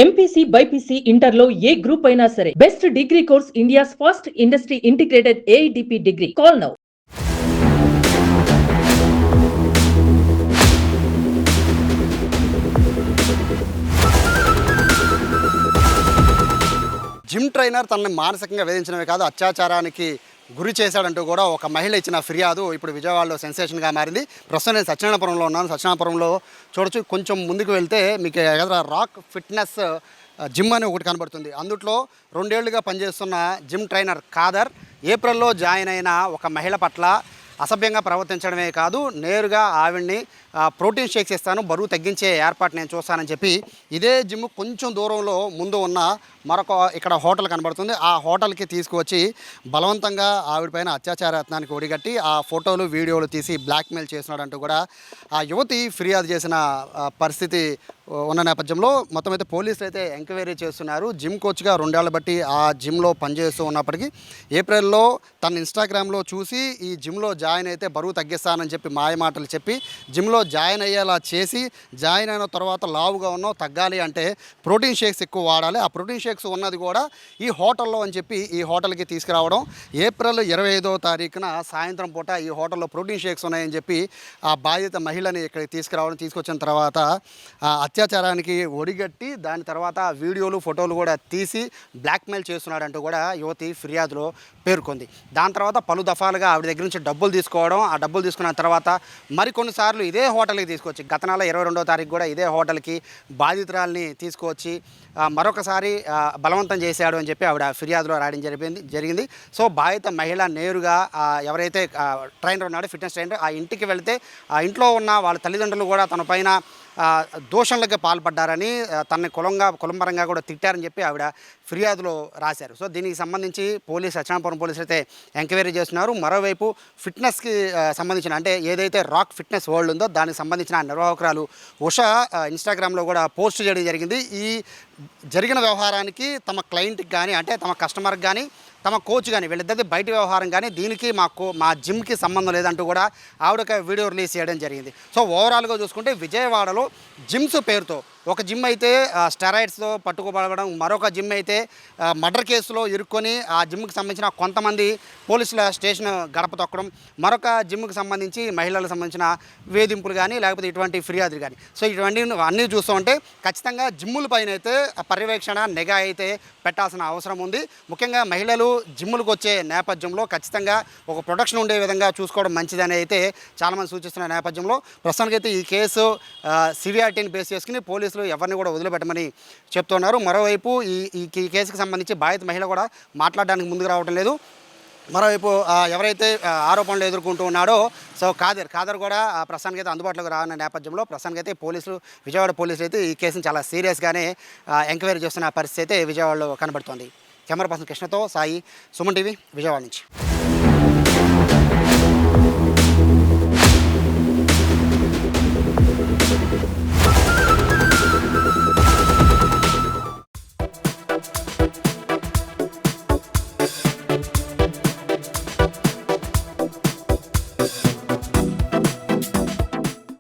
MPC BiPC ఇంటర్లో ఏ group అయినా సరే best degree course India's first industry integrated AITP degree. Call now. Gym trainer తనని మానసికంగా వేధించడమే కాదు అత్యాచారానికి గురి చేశాడంటూ కూడా ఒక మహిళ ఇచ్చిన ఫిర్యాదు ఇప్పుడు విజయవాడలో సెన్సేషన్గా మారింది. ప్రస్తుతం నేను సత్యనారాయణపురంలో ఉన్నాను. సత్యనారాయణపురంలో చూడొచ్చు, కొంచెం ముందుకు వెళ్తే మీకు ఎదురు రాక్ ఫిట్నెస్ జిమ్ అని ఒకటి కనబడుతుంది. అందుట్లో 2 ఏళ్లుగా పనిచేస్తున్న జిమ్ ట్రైనర్ ఖాదర్ ఏప్రిల్లో జాయిన్ అయిన ఒక మహిళ పట్ల అసభ్యంగా ప్రవర్తించడమే కాదు, నేరుగా ఆవిడ్ని ప్రోటీన్ షేక్స్ ఇస్తాను, బరువు తగ్గించే ఏర్పాటు నేను చూస్తానని చెప్పి ఇదే జిమ్ కొంచెం దూరంలో ముందు ఉన్న మరొక ఇక్కడ హోటల్ కనబడుతుంది. ఆ హోటల్కి తీసుకువచ్చి బలవంతంగా ఆవిడపైన అత్యాచార యత్నానికి ఒడిగట్టి ఆ ఫోటోలు వీడియోలు తీసి బ్లాక్మెయిల్ చేస్తున్నాడంటూ కూడా ఆ యువతి ఫిర్యాదు చేసిన పరిస్థితి ఉన్న నేపథ్యంలో మొత్తం అయితే పోలీసులు అయితే ఎంక్వైరీ చేస్తున్నారు. జిమ్ కోచ్గా 2 ఏళ్ల బట్టి ఆ జిమ్లో పనిచేస్తూ ఉన్నప్పటికీ ఏప్రిల్లో తన ఇన్స్టాగ్రామ్లో చూసి ఈ జిమ్లో జాయిన్ అయితే బరువు తగ్గిస్తానని చెప్పి మాయమాటలు చెప్పి జిమ్లో జాయిన్ అయ్యేలా చేసి, జాయిన్ అయిన తర్వాత లావుగా ఉన్నావు, తగ్గాలి అంటే ప్రోటీన్ షేక్స్ ఎక్కువ వాడాలి, ఆ ప్రోటీన్ షేక్స్ ఉన్నది కూడా ఈ హోటల్లో అని చెప్పి ఈ హోటల్కి తీసుకురావడం. ఏప్రిల్ 25వ తారీఖున సాయంత్రం పూట ఈ హోటల్లో ప్రోటీన్ షేక్స్ ఉన్నాయని చెప్పి ఆ బాధిత మహిళని ఇక్కడికి తీసుకొచ్చిన తర్వాత అత్యాచారానికి ఒడిగట్టి దాని తర్వాత వీడియోలు ఫోటోలు కూడా తీసి బ్లాక్మెయిల్ చేస్తున్నాడంటూ కూడా యువతి ఫిర్యాదులో పేర్కొంది. దాని తర్వాత పలు దఫాలుగా ఆవిడ దగ్గర నుంచి డబ్బులు తీసుకోవడం, ఆ డబ్బులు తీసుకున్న తర్వాత మరికొన్నిసార్లు ఇదే హోటల్కి తీసుకొచ్చి గత నెల 22వ తారీఖు కూడా ఇదే హోటల్కి బాధితురాల్ని తీసుకువచ్చి మరొకసారి బలవంతం చేశాడు అని చెప్పి ఆవిడ ఫిర్యాదులో రాయడం జరిగింది. సో బాధిత మహిళ నేరుగా ఎవరైతే ట్రైనర్ ఉన్నాడో, ఫిట్నెస్ ట్రైనర్, ఆ ఇంటికి వెళితే ఆ ఇంట్లో ఉన్న వాళ్ళ తల్లిదండ్రులు కూడా తన పైన దోషణలకు పాల్పడ్డారని, తనని కులంపరంగా కూడా తిట్టారని చెప్పి ఆవిడ ఫిర్యాదులో రాశారు. సో దీనికి సంబంధించి సత్యనారాయణపురం పోలీసులు అయితే ఎంక్వైరీ చేస్తున్నారు. మరోవైపు ఫిట్నెస్కి సంబంధించిన అంటే ఏదైతే రాక్ ఫిట్నెస్ వరల్డ్ ఉందో దానికి సంబంధించిన నిర్వాహకురాలు ఉషా ఇన్స్టాగ్రామ్లో కూడా పోస్ట్ చేయడం జరిగింది. ఈ జరిగిన వ్యవహారానికి తమ క్లయింట్కి కానీ, అంటే తమ కస్టమర్కి కానీ, తమ కోచ్ కానీ, వీళ్ళిద్దరిది బయట వ్యవహారం కానీ, దీనికి మా జిమ్కి సంబంధం లేదంటూ కూడా ఆవిడక వీడియో రిలీజ్ చేయడం జరిగింది. సో ఓవరాల్గా చూసుకుంటే విజయవాడలో జిమ్స్ పేరుతో ఒక జిమ్ అయితే స్టెరాయిడ్స్తో పట్టుకోబడడం, మరొక జిమ్ అయితే మర్డర్ కేసులో ఇరుక్కొని ఆ జిమ్కి సంబంధించిన కొంతమంది పోలీసుల స్టేషన్ గడప తొక్కడం, మరొక జిమ్కి సంబంధించి మహిళలకు సంబంధించిన వేధింపులు కానీ లేకపోతే ఇటువంటి ఫిర్యాదులు కానీ. సో ఇటువంటి అన్నీ చూస్తూ ఉంటే ఖచ్చితంగా జిమ్ముల పైన అయితే పర్యవేక్షణ, నిఘా అయితే పెట్టాల్సిన అవసరం ఉంది. ముఖ్యంగా మహిళలు జిమ్ములకు వచ్చే నేపథ్యంలో ఖచ్చితంగా ఒక ప్రొటెక్షన్ ఉండే విధంగా చూసుకోవడం మంచిదని అయితే చాలామంది సూచిస్తున్న నేపథ్యంలో ప్రస్తుతానికైతే ఈ కేసు సివియారిటీని బేస్ చేసుకుని పోలీసులు ఎవరిని కూడా వదిలిపెట్టమని చెప్తున్నారు. మరోవైపు ఈ కేసుకు సంబంధించి బాధిత మహిళ కూడా మాట్లాడడానికి ముందుకు రావడం లేదు. మరోవైపు ఎవరైతే ఆరోపణలు ఎదుర్కొంటూ ఉన్నాడో సో ఖాదర్ కూడా ప్రస్తుతానికి అయితే అందుబాటులోకి రానున్న నేపథ్యంలో ప్రస్తుతానికైతే విజయవాడ పోలీసులు అయితే ఈ కేసును చాలా సీరియస్గానే ఎంక్వైరీ చేస్తున్న పరిస్థితి అయితే విజయవాడలో కనబడుతోంది. కెమెరా పర్సన్ కృష్ణతో సాయి, సుమన్ టీవీ, విజయవాడ నుంచి.